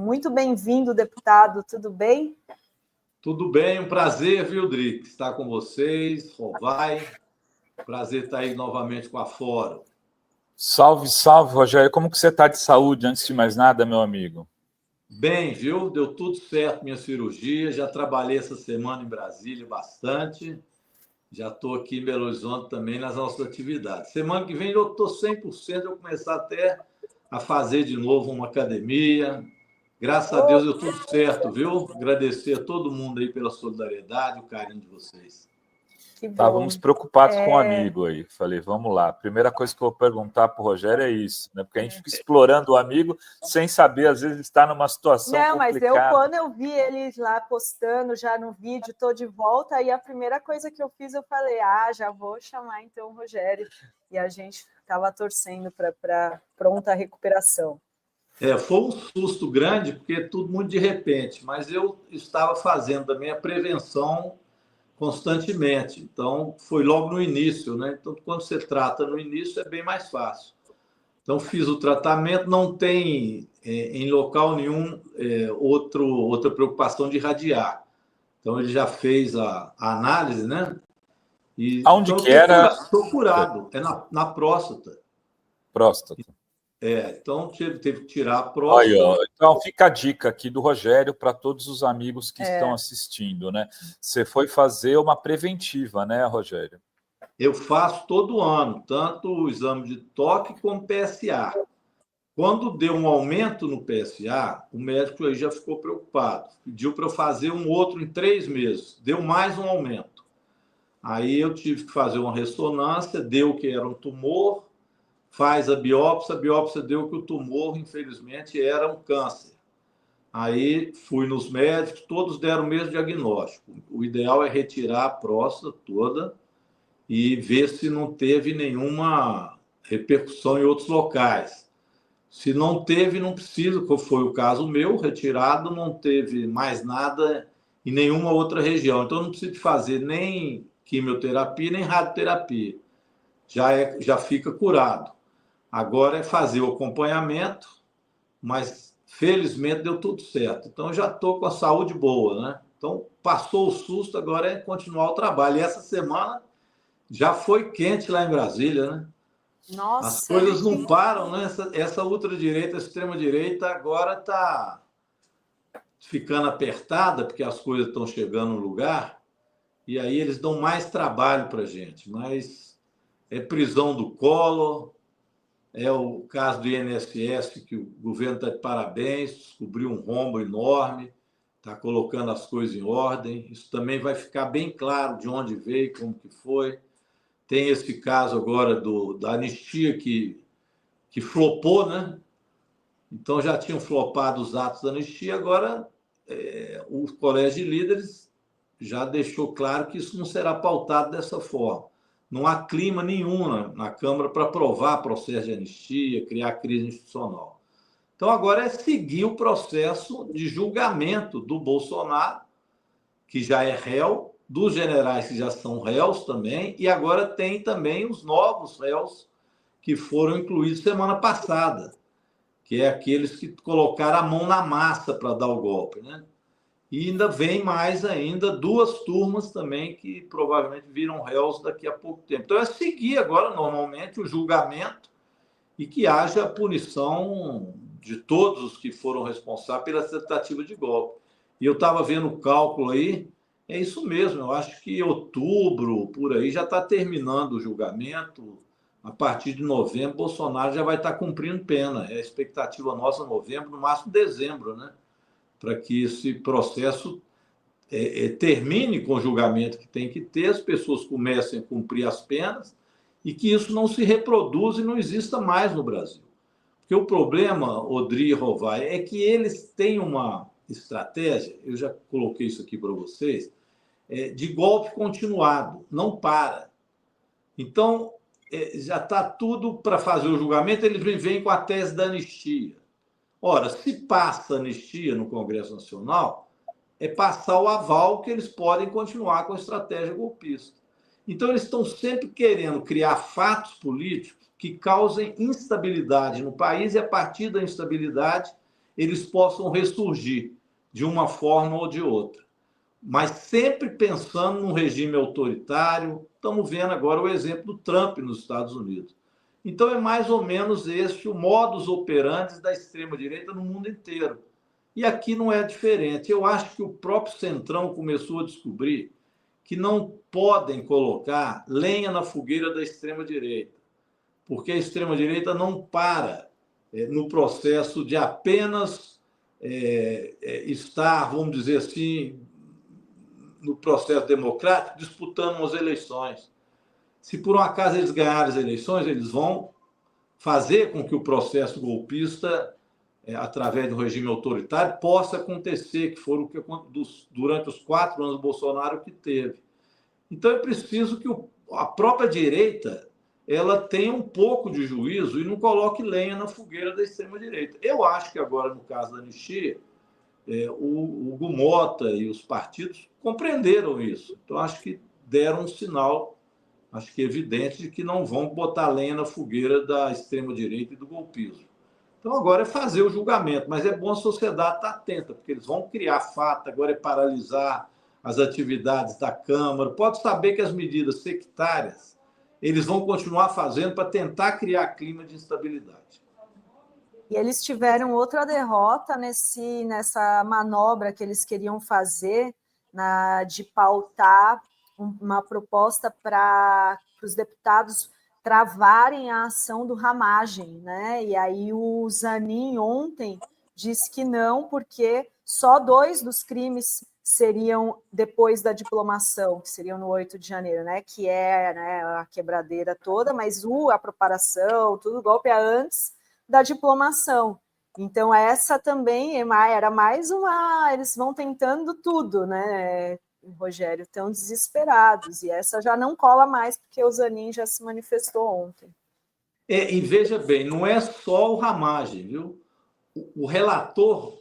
Muito bem-vindo, deputado. Tudo bem? Tudo bem, um prazer, viu, Drick, estar com vocês, Rovai. Prazer estar aí novamente com a Fórum. Salve, salve, Rogério. Como que você está de saúde, antes de mais nada, meu amigo? Bem, viu? Deu tudo certo minha cirurgia. Já trabalhei essa semana em Brasília bastante. Já estou aqui em Belo Horizonte também nas nossas atividades. Semana que vem eu estou 100%, eu vou começar até a fazer de novo uma academia. Graças a Deus deu tudo certo, viu? Agradecer a todo mundo aí pela solidariedade, o carinho de vocês. Estávamos preocupados com um amigo aí. Falei, vamos lá. A primeira coisa que eu vou perguntar para o Rogério é isso, né? Porque a gente fica explorando o amigo sem saber, às vezes, está numa situação complicada. Mas quando eu vi eles lá postando já no vídeo, estou de volta, aí a primeira coisa que eu fiz, eu falei, já vou chamar então o Rogério. E a gente estava torcendo para pronta recuperação. Foi um susto grande, porque é tudo muito de repente, mas eu estava fazendo também a prevenção constantemente. Então, foi logo no início, né? Então, quando você trata no início, é bem mais fácil. Então, fiz o tratamento, não tem em local nenhum outra preocupação de irradiar. Então, ele já fez a análise, né? E, aonde então, que era? Estou curado, é na próstata. Próstata. Então teve que tirar a próstata. Aí, ó. Então fica a dica aqui do Rogério para todos os amigos que estão assistindo, né? Você foi fazer uma preventiva, né, Rogério? Eu faço todo ano, tanto o exame de toque como PSA. Quando deu um aumento no PSA, o médico aí já ficou preocupado. Pediu para eu fazer um outro em 3 meses. Deu mais um aumento. Aí eu tive que fazer uma ressonância, deu que era um tumor, faz a biópsia deu que o tumor, infelizmente, era um câncer. Aí fui nos médicos, todos deram o mesmo diagnóstico. O ideal é retirar a próstata toda e ver se não teve nenhuma repercussão em outros locais. Se não teve, não precisa, como foi o caso meu, retirado, não teve mais nada em nenhuma outra região. Então não precisa fazer nem quimioterapia, nem radioterapia. Já fica curado. Agora é fazer o acompanhamento, mas felizmente deu tudo certo. Então eu já estou com a saúde boa, né? Então passou o susto, agora é continuar o trabalho. E essa semana já foi quente lá em Brasília, né? Nossa, as coisas não param, né? Essa ultradireita, extrema-direita, agora está ficando apertada, porque as coisas estão chegando no lugar, e aí eles dão mais trabalho para a gente. Mas é prisão do Collor, é o caso do INSS, que o governo está de parabéns, descobriu um rombo enorme, está colocando as coisas em ordem. Isso também vai ficar bem claro de onde veio, como que foi. Tem esse caso agora da anistia que flopou, né? Então já tinham flopado os atos da anistia, agora o Colégio de Líderes já deixou claro que isso não será pautado dessa forma. Não há clima nenhum na Câmara para aprovar processo de anistia, criar crise institucional. Então, agora é seguir o processo de julgamento do Bolsonaro, que já é réu, dos generais que já são réus também, e agora tem também os novos réus que foram incluídos semana passada, que é aqueles que colocaram a mão na massa para dar o golpe, né? E ainda vem mais ainda 2 turmas também que provavelmente viram réus daqui a pouco tempo. Então é seguir agora, normalmente, o julgamento e que haja a punição de todos os que foram responsáveis pela tentativa de golpe. E eu estava vendo o cálculo aí, é isso mesmo, eu acho que em outubro, por aí, já está terminando o julgamento. A partir de novembro, Bolsonaro já vai estar cumprindo pena. É a expectativa nossa, novembro, no máximo dezembro, né? Para que esse processo termine com o julgamento que tem que ter, as pessoas comecem a cumprir as penas e que isso não se reproduza e não exista mais no Brasil. Porque o problema, Odri e Rovai, é que eles têm uma estratégia, eu já coloquei isso aqui para vocês, de golpe continuado, não para. Então, já está tudo para fazer o julgamento, eles vêm com a tese da anistia. Ora, se passa anistia no Congresso Nacional, é passar o aval que eles podem continuar com a estratégia golpista. Então, eles estão sempre querendo criar fatos políticos que causem instabilidade no país e, a partir da instabilidade, eles possam ressurgir de uma forma ou de outra. Mas sempre pensando num regime autoritário. Estamos vendo agora o exemplo do Trump nos Estados Unidos. Então, é mais ou menos esse o modus operandi da extrema-direita no mundo inteiro. E aqui não é diferente. Eu acho que o próprio Centrão começou a descobrir que não podem colocar lenha na fogueira da extrema-direita, porque a extrema-direita não para no processo de apenas estar, vamos dizer assim, no processo democrático, disputando umas eleições. Se por um acaso eles ganharem as eleições, eles vão fazer com que o processo golpista, através do regime autoritário, possa acontecer, que foi o que durante os 4 anos do Bolsonaro que teve. Então, é preciso que a própria direita ela tenha um pouco de juízo e não coloque lenha na fogueira da extrema-direita. Eu acho que agora, no caso da anistia, o Hugo Mota e os partidos compreenderam isso. Então, acho que deram um sinal, acho que evidente, de que não vão botar lenha na fogueira da extrema-direita e do golpismo. Então, agora é fazer o julgamento, mas é bom a sociedade estar atenta, porque eles vão criar fato, agora é paralisar as atividades da Câmara. Pode saber que as medidas sectárias eles vão continuar fazendo para tentar criar clima de instabilidade. E eles tiveram outra derrota nessa manobra que eles queriam fazer de pautar uma proposta para os deputados travarem a ação do Ramagem, né? E aí o Zanin ontem disse que não, porque só 2 dos crimes seriam depois da diplomação, que seriam no 8 de janeiro, né? Que é, né, a quebradeira toda, mas a preparação, tudo o golpe é antes da diplomação. Então, essa também era mais uma... Eles vão tentando tudo, né, Rogério? Estão desesperados. E essa já não cola mais, porque o Zanin já se manifestou ontem. E veja bem, não é só o Ramagem, viu? O relator,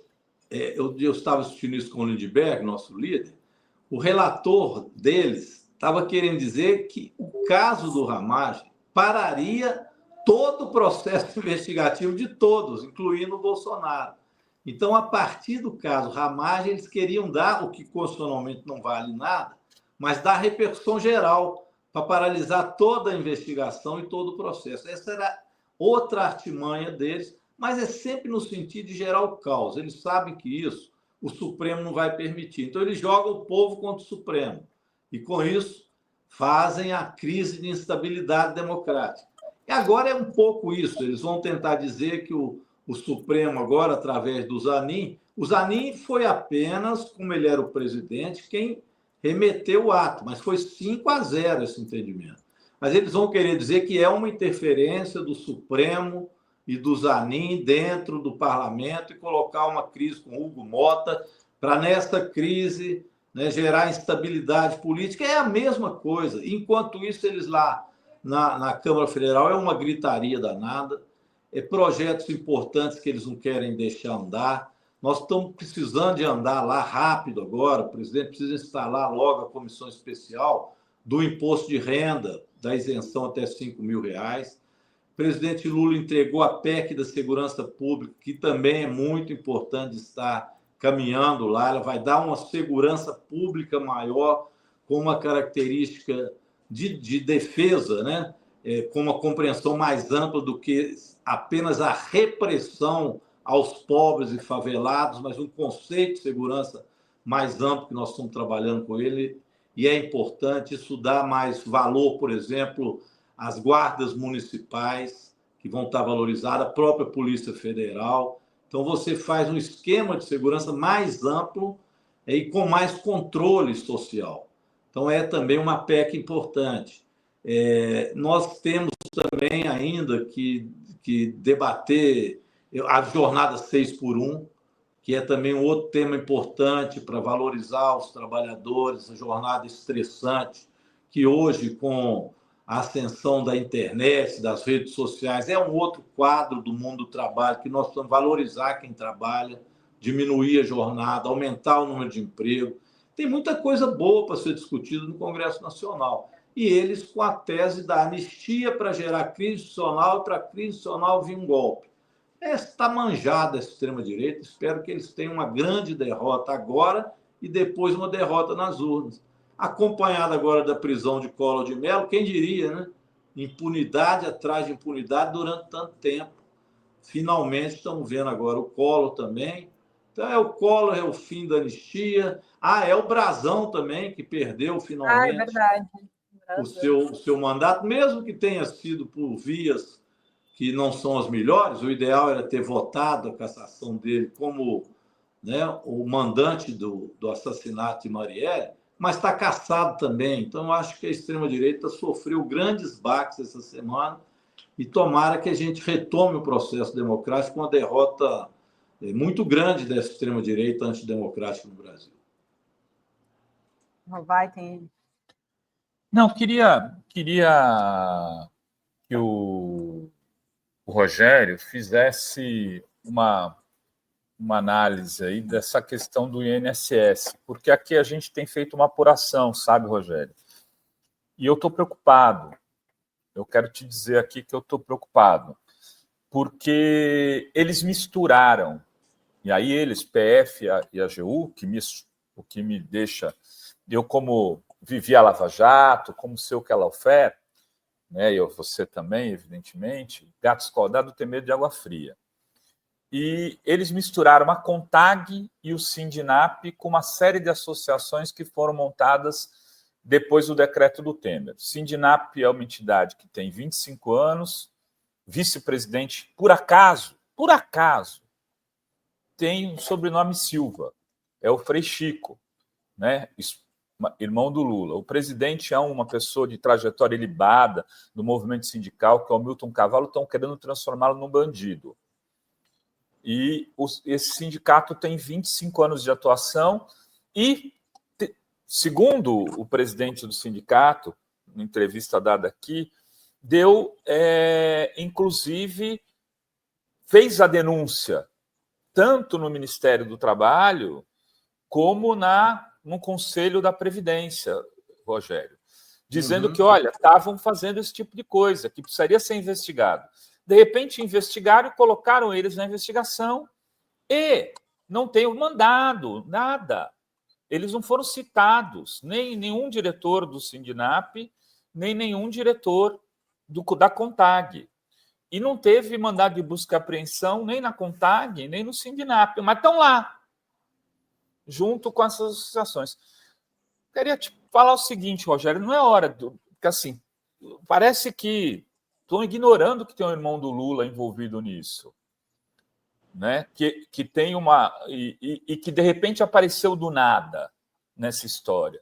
eu estava assistindo isso com o Lindbergh, nosso líder, o relator deles estava querendo dizer que o caso do Ramagem pararia todo o processo investigativo de todos, incluindo o Bolsonaro. Então, a partir do caso Ramagem, eles queriam dar o que constitucionalmente não vale nada, mas dar repercussão geral para paralisar toda a investigação e todo o processo. Essa era outra artimanha deles, mas é sempre no sentido de gerar o caos. Eles sabem que isso o Supremo não vai permitir. Então, eles jogam o povo contra o Supremo. E, com isso, fazem a crise de instabilidade democrática. E agora é um pouco isso. Eles vão tentar dizer que o Supremo agora, através do Zanin... O Zanin foi apenas, como ele era o presidente, quem remeteu o ato, mas foi 5-0 esse entendimento. Mas eles vão querer dizer que é uma interferência do Supremo e do Zanin dentro do parlamento e colocar uma crise com Hugo Mota para, nessa crise, né, gerar instabilidade política. É a mesma coisa. Enquanto isso, eles lá na Câmara Federal é uma gritaria danada, projetos importantes que eles não querem deixar andar. Nós estamos precisando de andar lá rápido agora. O presidente precisa instalar logo a comissão especial do imposto de renda, da isenção até R$5.000. O presidente Lula entregou a PEC da segurança pública, que também é muito importante estar caminhando lá. Ela vai dar uma segurança pública maior, com uma característica de defesa, né? Com uma compreensão mais ampla do que apenas a repressão aos pobres e favelados, mas um conceito de segurança mais amplo que nós estamos trabalhando com ele, e é importante. Isso dá mais valor, por exemplo, às guardas municipais, que vão estar valorizadas, a própria Polícia Federal. Então, você faz um esquema de segurança mais amplo e com mais controle social. Então, é também uma PEC importante. Nós temos também ainda que debater a jornada 6x1, que é também um outro tema importante para valorizar os trabalhadores, a jornada estressante, que hoje, com a ascensão da internet, das redes sociais, é um outro quadro do mundo do trabalho, que nós precisamos valorizar quem trabalha, diminuir a jornada, aumentar o número de emprego. Tem muita coisa boa para ser discutida no Congresso Nacional. E eles com a tese da anistia para gerar crise institucional e para a crise institucional vir um golpe. Está manjada a extrema-direita. Espero que eles tenham uma grande derrota agora e depois uma derrota nas urnas. Acompanhada agora da prisão de Collor de Mello, quem diria, né? Impunidade atrás de impunidade durante tanto tempo. Finalmente estamos vendo agora o Collor também. Então, o Collor, é o fim da anistia. É o Brazão também, que perdeu finalmente é verdade. o seu mandato, mesmo que tenha sido por vias que não são as melhores. O ideal era ter votado a cassação dele como, né, o mandante do assassinato de Marielle, mas está cassado também. Então, eu acho que a extrema-direita sofreu grandes baques essa semana e tomara que a gente retome o processo democrático com uma derrota muito grande dessa extrema-direita antidemocrática no Brasil. Não, queria que o Rogério fizesse uma análise aí dessa questão do INSS, porque aqui a gente tem feito uma apuração, sabe, Rogério? E eu estou preocupado. Eu quero te dizer aqui que eu estou preocupado, porque eles misturaram, e aí eles, PF e AGU, o que me deixa... Eu, como vivi a Lava Jato, como sei o que ela oferta, né, e você também, evidentemente, gato escaldado tem medo de água fria. E eles misturaram a CONTAG e o Sindinap com uma série de associações que foram montadas depois do decreto do Temer. O Sindinap é uma entidade que tem 25 anos, vice-presidente, por acaso, tem o sobrenome Silva, é o Frei Chico, né? Irmão do Lula. O presidente é uma pessoa de trajetória ilibada do movimento sindical, que é o Milton Cavallo, estão querendo transformá-lo num bandido. E esse sindicato tem 25 anos de atuação e, segundo o presidente do sindicato, na entrevista dada aqui, inclusive, fez a denúncia tanto no Ministério do Trabalho como no Conselho da Previdência, Rogério, dizendo que, olha, estavam fazendo esse tipo de coisa, que precisaria ser investigado. De repente, investigaram e colocaram eles na investigação e não tem o mandado, nada. Eles não foram citados, nem nenhum diretor do Sindinap, nem nenhum diretor da CONTAG. E não teve mandado de busca e apreensão nem na CONTAG, nem no Sindinap, mas estão lá, junto com essas associações. Queria te falar o seguinte, Rogério, não é hora porque assim, parece que estão ignorando que tem um irmão do Lula envolvido nisso, né? Que tem e que de repente apareceu do nada nessa história.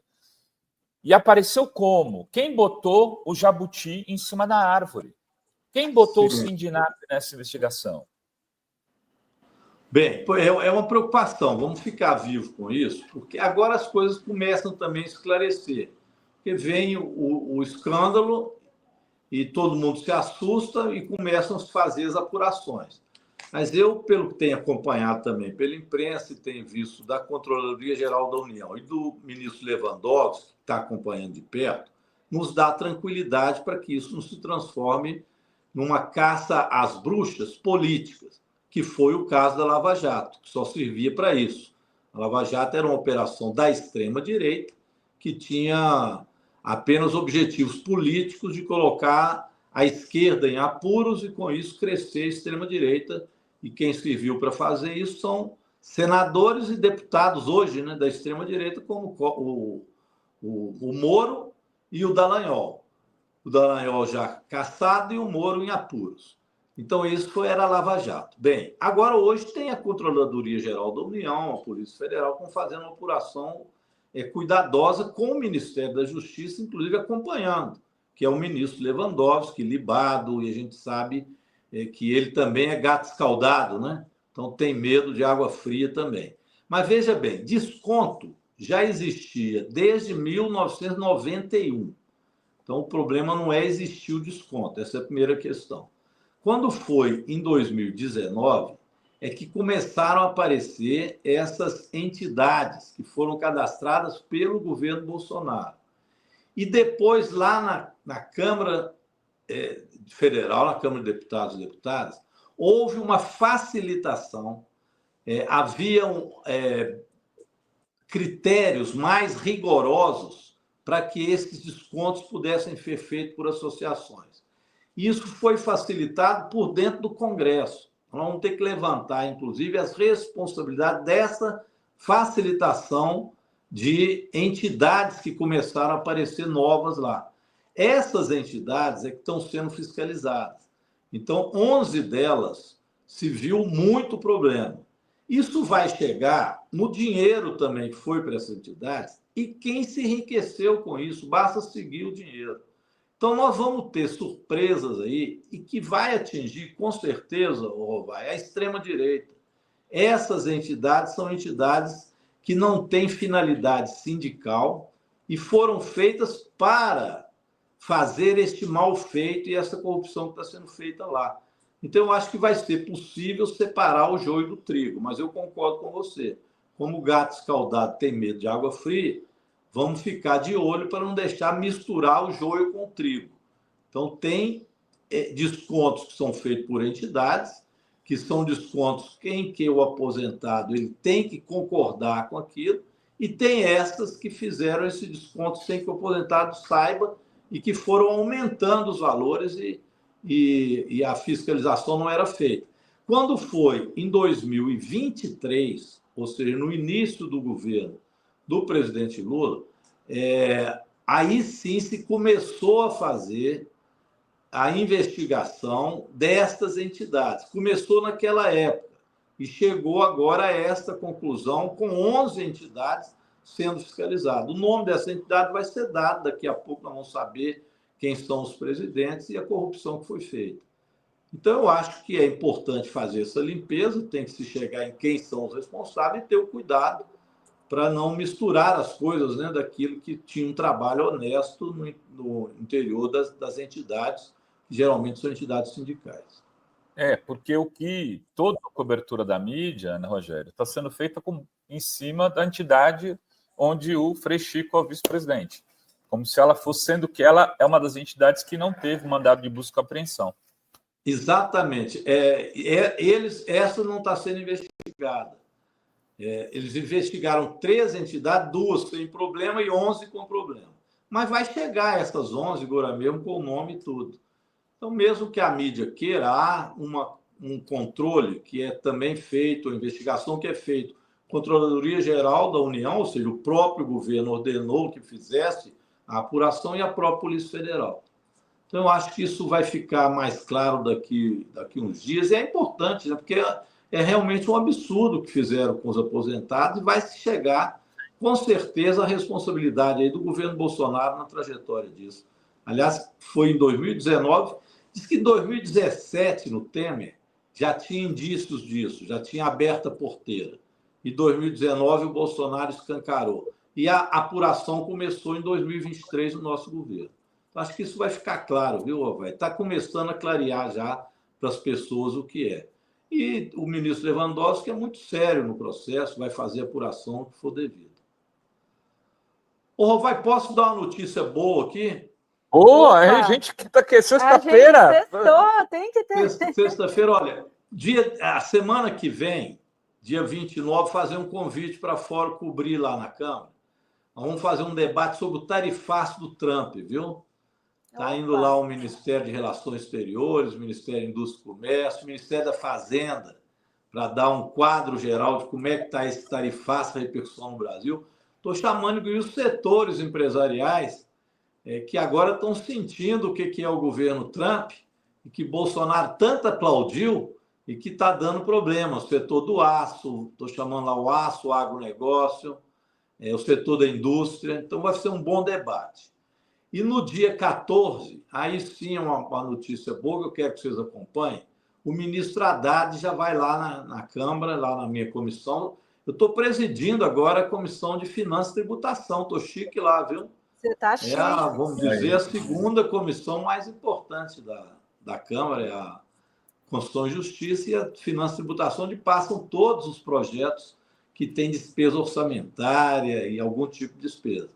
E apareceu como? Quem botou o jabuti em cima da árvore? Quem botou o Sindinap nessa investigação? Bem, é uma preocupação. Vamos ficar vivos com isso, porque agora as coisas começam também a esclarecer. Porque vem o escândalo e todo mundo se assusta e começam a fazer as apurações. Mas eu, pelo que tenho acompanhado também pela imprensa e tenho visto da Controladoria Geral da União e do ministro Lewandowski, que está acompanhando de perto, nos dá tranquilidade para que isso não se transforme numa caça às bruxas políticas, que foi o caso da Lava Jato, que só servia para isso. A Lava Jato era uma operação da extrema-direita que tinha apenas objetivos políticos de colocar a esquerda em apuros e, com isso, crescer a extrema-direita. E quem serviu para fazer isso são senadores e deputados hoje, né, da extrema-direita, como o Moro e o Dallagnol. O Dallagnol já cassado e o Moro em apuros. Então, isso era a Lava Jato. Bem, agora hoje tem a Controladoria Geral da União, a Polícia Federal, fazendo uma apuração cuidadosa com o Ministério da Justiça, inclusive acompanhando, que é o ministro Lewandowski, libado, e a gente sabe que ele também é gato escaldado, né? Então tem medo de água fria também. Mas veja bem, desconto já existia desde 1991. Então o problema não é existir o desconto, essa é a primeira questão. Quando foi em 2019, é que começaram a aparecer essas entidades que foram cadastradas pelo governo Bolsonaro. E depois, lá na Câmara Federal, na Câmara de Deputados e Deputadas, houve uma facilitação, haviam critérios mais rigorosos para que esses descontos pudessem ser feitos por associações. Isso foi facilitado por dentro do Congresso. Nós vamos ter que levantar, inclusive, as responsabilidades dessa facilitação de entidades que começaram a aparecer novas lá. Essas entidades é que estão sendo fiscalizadas. Então, 11 delas se viu muito problema. Isso vai chegar no dinheiro também que foi para essas entidades e quem se enriqueceu com isso, basta seguir o dinheiro. Então, nós vamos ter surpresas aí e que vai atingir, com certeza, a extrema-direita. Essas entidades são entidades que não têm finalidade sindical e foram feitas para fazer este mal feito e essa corrupção que está sendo feita lá. Então, eu acho que vai ser possível separar o joio do trigo, mas eu concordo com você. Como o gato escaldado tem medo de água fria, vamos ficar de olho para não deixar misturar o joio com o trigo. Então, tem descontos que são feitos por entidades, que são descontos em que o aposentado ele tem que concordar com aquilo, e tem estas que fizeram esse desconto sem que o aposentado saiba e que foram aumentando os valores e a fiscalização não era feita. Quando foi em 2023, ou seja, no início do governo do presidente Lula, aí sim se começou a fazer a investigação destas entidades. Começou naquela época e chegou agora a esta conclusão com 11 entidades sendo fiscalizadas. O nome dessa entidade vai ser dado, daqui a pouco nós vamos saber quem são os presidentes e a corrupção que foi feita. Então, eu acho que é importante fazer essa limpeza, tem que se chegar em quem são os responsáveis e ter o cuidado para não misturar as coisas, né, daquilo que tinha um trabalho honesto no interior das entidades, que geralmente são entidades sindicais. Porque toda a cobertura da mídia, né, Rogério, está sendo feita em cima da entidade onde o Frei Chico é o vice-presidente, como se ela fosse, sendo que ela é uma das entidades que não teve mandado de busca e apreensão. Exatamente. Essa não está sendo investigada. Eles investigaram 3 entidades, 2 sem problema e 11 com problema. Mas vai chegar essas 11, agora mesmo, com o nome e tudo. Então, mesmo que a mídia queira, há um controle que é também feito, a investigação que é feita, Controladoria Geral da União, ou seja, o próprio governo ordenou que fizesse a apuração e a própria Polícia Federal. Então, eu acho que isso vai ficar mais claro daqui uns dias. E é importante, né? Porque é realmente um absurdo o que fizeram com os aposentados e vai se chegar, com certeza, a responsabilidade aí do governo Bolsonaro na trajetória disso. Aliás, foi em 2019, diz que em 2017, no Temer, já tinha indícios disso, já tinha aberto a porteira. Em 2019, o Bolsonaro escancarou. E a apuração começou em 2023 no nosso governo. Acho que isso vai ficar claro, viu, vai? Está começando a clarear já para as pessoas o que é. E o ministro Lewandowski é muito sério no processo, vai fazer a apuração que for devida. Ô, Rovai, posso dar uma notícia boa aqui? A gente que está aqui, sexta-feira. Tem que ter. Sexta-feira, olha, a semana que vem, dia 29, fazer um convite para fora cobrir lá na Câmara. Nós vamos fazer um debate sobre o tarifaço do Trump, viu? Está indo lá o Ministério de Relações Exteriores, o Ministério da Indústria e Comércio, o Ministério da Fazenda, para dar um quadro geral de como é que está esse tarifaço, a repercussão no Brasil. Estou chamando os setores empresariais que agora estão sentindo o que é o governo Trump e que Bolsonaro tanto aplaudiu e que está dando problema. O setor do aço, estou chamando lá o aço, o agronegócio, o setor da indústria. Então, vai ser um bom debate. E no dia 14, aí sim é uma notícia boa que eu quero que vocês acompanhem, o ministro Haddad já vai lá na Câmara, lá na minha comissão. Eu estou presidindo agora a Comissão de Finanças e Tributação. Estou chique lá, viu? Você está chique. Vamos dizer, a segunda comissão mais importante da Câmara, é a Constituição e Justiça e a Finanças e Tributação, onde passam todos os projetos que têm despesa orçamentária e algum tipo de despesa.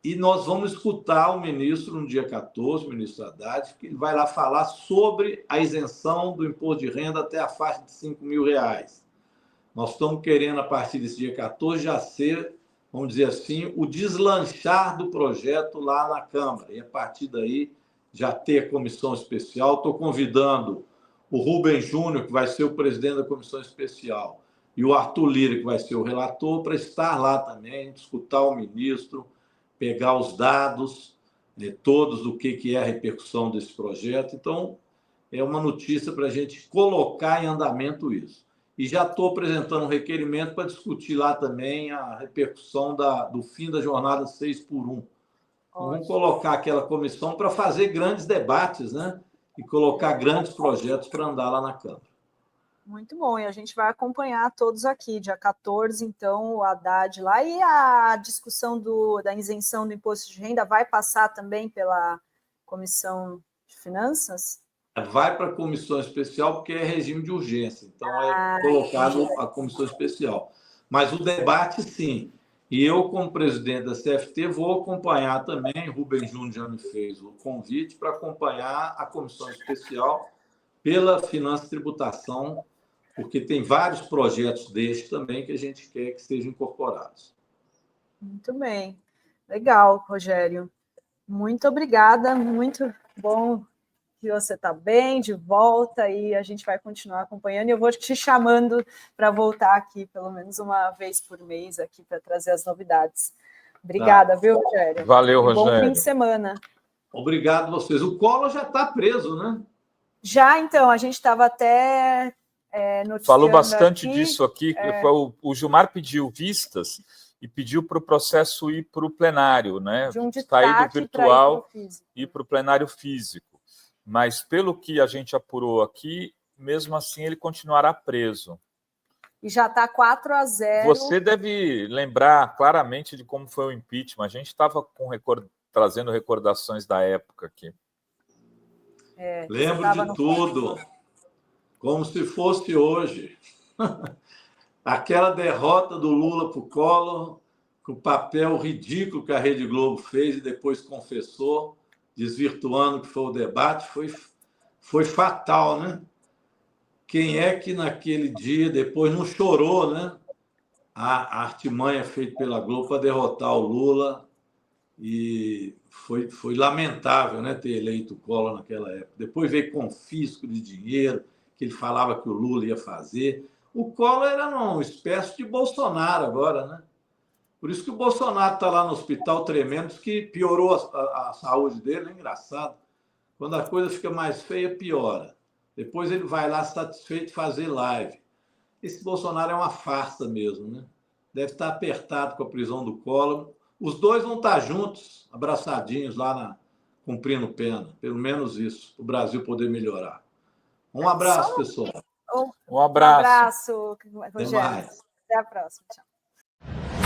E nós vamos escutar o ministro no dia 14, o ministro Haddad, que ele vai lá falar sobre a isenção do imposto de renda até a faixa de R$ 5.000. Nós estamos querendo, a partir desse dia 14, já ser, vamos dizer assim, o deslanchar do projeto lá na Câmara. E a partir daí, já ter a comissão especial. Estou convidando o Rubens Júnior, que vai ser o presidente da comissão especial, e o Arthur Lira, que vai ser o relator, para estar lá também, escutar o ministro, pegar os dados, todos do que é a repercussão desse projeto. Então, é uma notícia para a gente colocar em andamento isso. E já estou apresentando um requerimento para discutir lá também a repercussão do fim da jornada 6x1. Vamos colocar aquela comissão para fazer grandes debates, né? E colocar grandes projetos para andar lá na Câmara. Muito bom, e a gente vai acompanhar todos aqui, dia 14, então, o Haddad lá. E a discussão da isenção do imposto de renda vai passar também pela Comissão de Finanças? Vai para a comissão especial porque é regime de urgência, então é colocado a comissão especial. Mas o debate, sim. E eu, como presidente da CFT, vou acompanhar também, o Rubens Júnior já me fez o convite para acompanhar a comissão especial pela finança e tributação, porque tem vários projetos destes também que a gente quer que sejam incorporados. Muito bem. Legal, Rogério. Muito obrigada, muito bom que você está bem, de volta, e a gente vai continuar acompanhando, e eu vou te chamando para voltar aqui, pelo menos uma vez por mês, aqui para trazer as novidades. Obrigada, viu, Rogério? Valeu, Rogério. Bom fim de semana. Obrigado a vocês. O Collor já está preso, né? Já, então, a gente estava até noticiando. Falou bastante aqui, disso aqui. O Gilmar pediu vistas e pediu para o processo ir para o plenário, né? De um sair do virtual e ir para o plenário físico. Mas, pelo que a gente apurou aqui, mesmo assim ele continuará preso. E já está 4-0. Você deve lembrar claramente de como foi o impeachment. A gente estava trazendo recordações da época aqui. Lembro de tudo, como se fosse hoje. Aquela derrota do Lula para o Collor, com o papel ridículo que a Rede Globo fez e depois confessou, desvirtuando o que foi o debate, foi fatal, né? Quem é que naquele dia depois não chorou, né? A artimanha feita pela Globo para derrotar o Lula, e foi lamentável, né, ter eleito o Collor naquela época. Depois veio confisco de dinheiro, que ele falava que o Lula ia fazer. O Collor era uma espécie de Bolsonaro agora, né? Por isso que o Bolsonaro está lá no hospital tremendo, que piorou a saúde dele, é engraçado. Quando a coisa fica mais feia, piora. Depois ele vai lá satisfeito fazer live. Esse Bolsonaro é uma farsa mesmo, né? Deve estar apertado com a prisão do Collor. Os dois vão estar juntos, abraçadinhos lá cumprindo pena. Pelo menos isso, para o Brasil poder melhorar. Um abraço, pessoal. Um abraço. Rogério. Até a próxima. Tchau.